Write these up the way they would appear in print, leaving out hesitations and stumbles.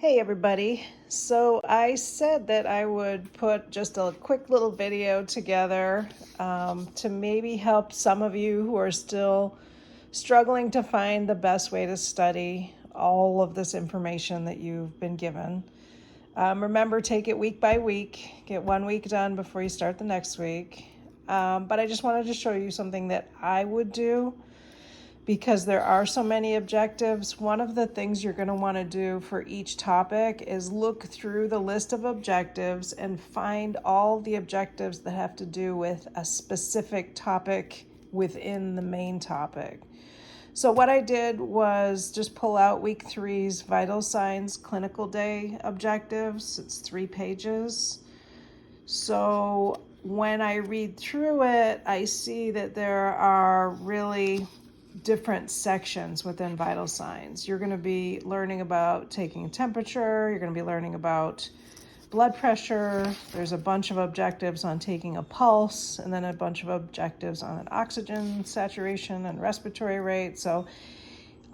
Hey everybody. So I said that I would put just a quick little video together to maybe help some of you who are still struggling to find the best way to study all of this information that you've been given. Remember, take it week by week. Get 1 week done before you start the next week. But I just wanted to show you something that I would do because there are so many objectives. One of the things you're going to want to do for each topic is look through the list of objectives and find all the objectives that have to do with a specific topic within the main topic. So what I did was just pull out week 3's vital signs clinical day objectives. It's 3 pages. So when I read through it, I see that there are really different sections within vital signs. You're going to be learning about taking a temperature. You're going to be learning about blood pressure. There's a bunch of objectives on taking a pulse, and then a bunch of objectives on an oxygen saturation and respiratory rate. So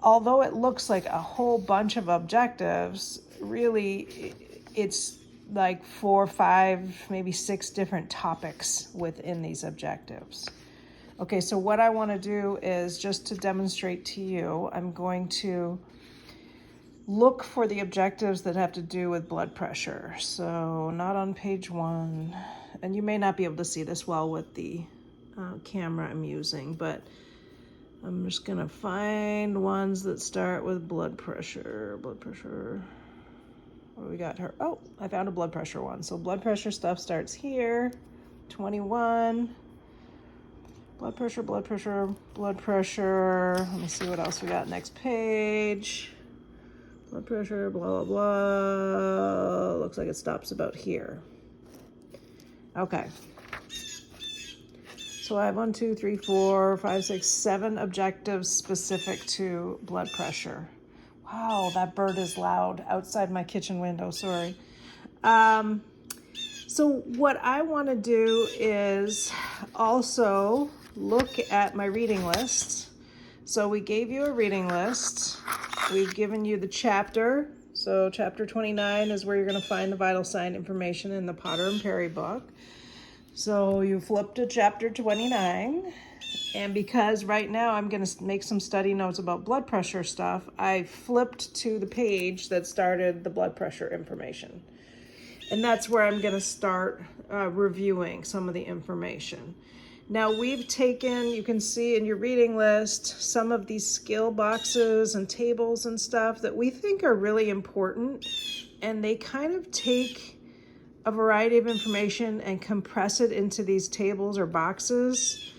although it looks like a whole bunch of objectives, really it's like 4, 5, maybe 6 different topics within these objectives. Okay, so what I want to do is just to demonstrate to you, I'm going to look for the objectives that have to do with blood pressure. So not on page 1, and you may not be able to see this well with the camera I'm using, but I'm just going to find ones that start with blood pressure. What do we got here? Oh, I found a blood pressure one. So blood pressure stuff starts here, 21. Blood pressure. Let me see what else we got next page. Blood pressure, blah, blah, blah. Looks like it stops about here. Okay. So I have 1, 2, 3, 4, 5, 6, 7 objectives specific to blood pressure. Wow, that bird is loud outside my kitchen window, sorry. So what I want to do is also look at my reading list. So we gave you a reading list. We've given you the chapter. So chapter 29 is where you're going to find the vital sign information in the Potter and Perry book. So you flip to chapter 29. And because right now I'm going to make some study notes about blood pressure stuff, I flipped to the page that started the blood pressure information. And that's where I'm going to start reviewing some of the information. Now we've taken, you can see in your reading list, some of these skill boxes and tables and stuff that we think are really important. And they kind of take a variety of information and compress it into these tables or boxes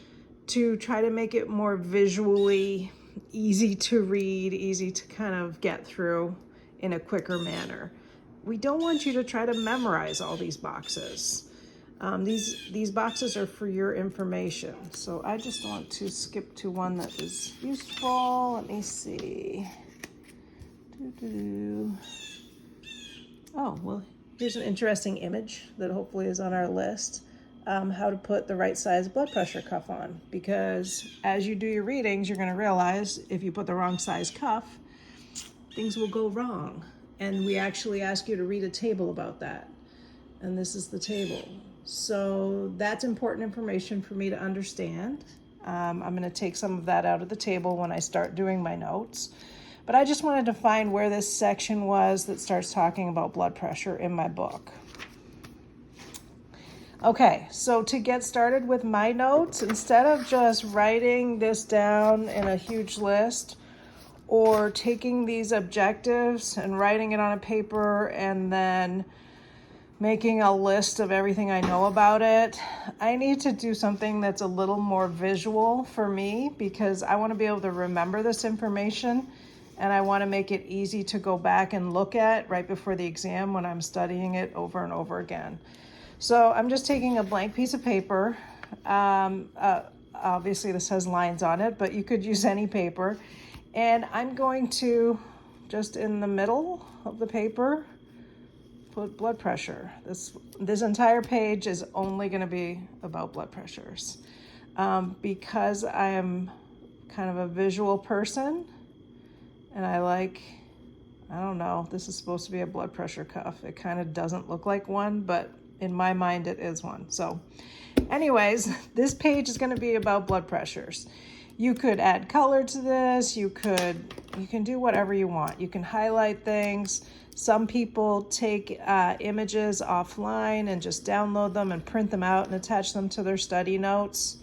to try to make it more visually easy to read, easy to kind of get through in a quicker manner. We don't want you to try to memorize all these boxes. These boxes are for your information. So I just want to skip to one that is useful. Let me see. Oh, well, here's an interesting image that hopefully is on our list. How to put the right size blood pressure cuff on. Because as you do your readings, you're going to realize if you put the wrong size cuff, things will go wrong. And we actually ask you to read a table about that. And this is the table. So that's important information for me to understand. I'm going to take some of that out of the table when I start doing my notes. But I just wanted to find where this section was that starts talking about blood pressure in my book. Okay, so to get started with my notes, instead of just writing this down in a huge list, or taking these objectives and writing it on a paper and then making a list of everything I know about it, I need to do something that's a little more visual for me because I want to be able to remember this information and I want to make it easy to go back and look at right before the exam when I'm studying it over and over again. So I'm just taking a blank piece of paper. Obviously this has lines on it, but you could use any paper. And I'm going to, just in the middle of the paper, put blood pressure. This entire page is only going to be about blood pressures. Because I am kind of a visual person, and I like I don't know. This is supposed to be a blood pressure cuff. It kind of doesn't look like one, but in my mind it is one. So anyways, this page is going to be about blood pressures. You could add color to this. You can do whatever you want. You can highlight things. Some people take images offline and just download them and print them out and attach them to their study notes.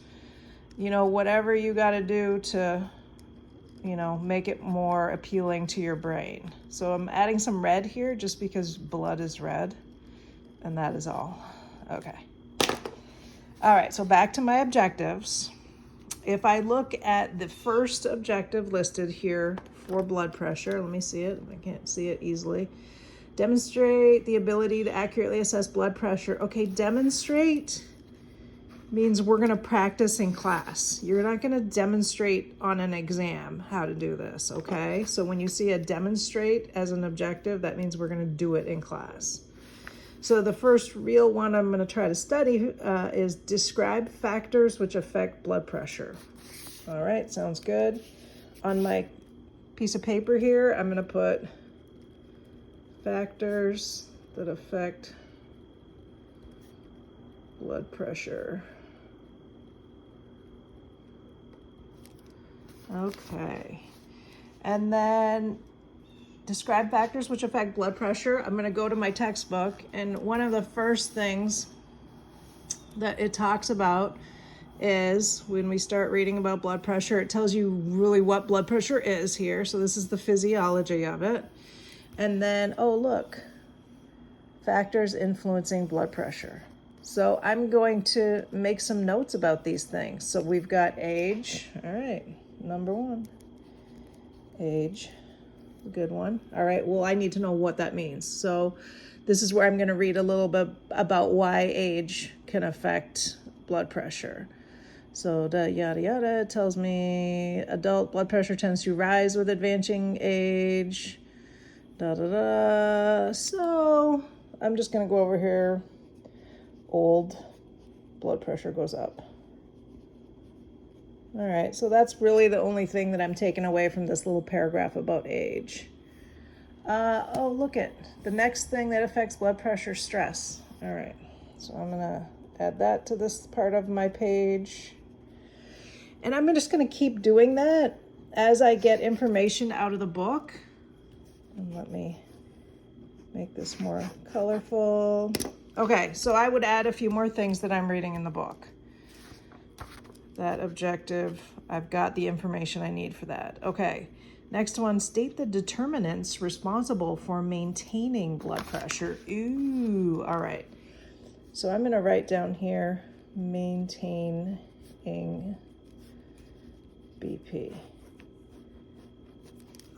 You know, whatever you got to do to, you know, make it more appealing to your brain. So I'm adding some red here just because blood is red, and that is all. Okay. All right, so back to my objectives. If I look at the first objective listed here for blood pressure, let me see it. I can't see it easily. Demonstrate the ability to accurately assess blood pressure. Okay, demonstrate means we're going to practice in class. You're not going to demonstrate on an exam how to do this, okay? So when you see a demonstrate as an objective, that means we're going to do it in class. So the first real one I'm going to try to study is describe factors which affect blood pressure. All right, sounds good. On my piece of paper here, I'm going to put factors that affect blood pressure. Okay, and then describe factors which affect blood pressure. I'm going to go to my textbook, and one of the first things that it talks about is when we start reading about blood pressure, it tells you really what blood pressure is here. So this is the physiology of it. And then, oh, look, factors influencing blood pressure. So I'm going to make some notes about these things. So we've got age. All right. Number one, age, a good one. All right, well, I need to know what that means. So this is where I'm going to read a little bit about why age can affect blood pressure. So yada yada tells me adult blood pressure tends to rise with advancing age. So I'm just going to go over here. Old, blood pressure goes up. All right, so that's really the only thing that I'm taking away from this little paragraph about age. Oh, look at the next thing that affects blood pressure, stress. All right, so I'm gonna add that to this part of my page. And I'm just gonna keep doing that as I get information out of the book. And let me make this more colorful. Okay, so I would add a few more things that I'm reading in the book. That objective, I've got the information I need for that. Okay, next one, state the determinants responsible for maintaining blood pressure. Ooh, all right. So I'm gonna write down here, maintaining BP.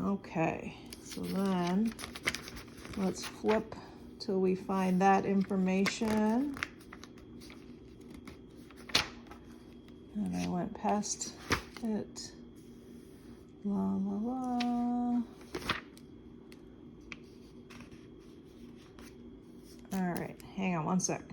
Okay, so then let's flip till we find that information. And I went past it. La la la. All right, hang on one sec.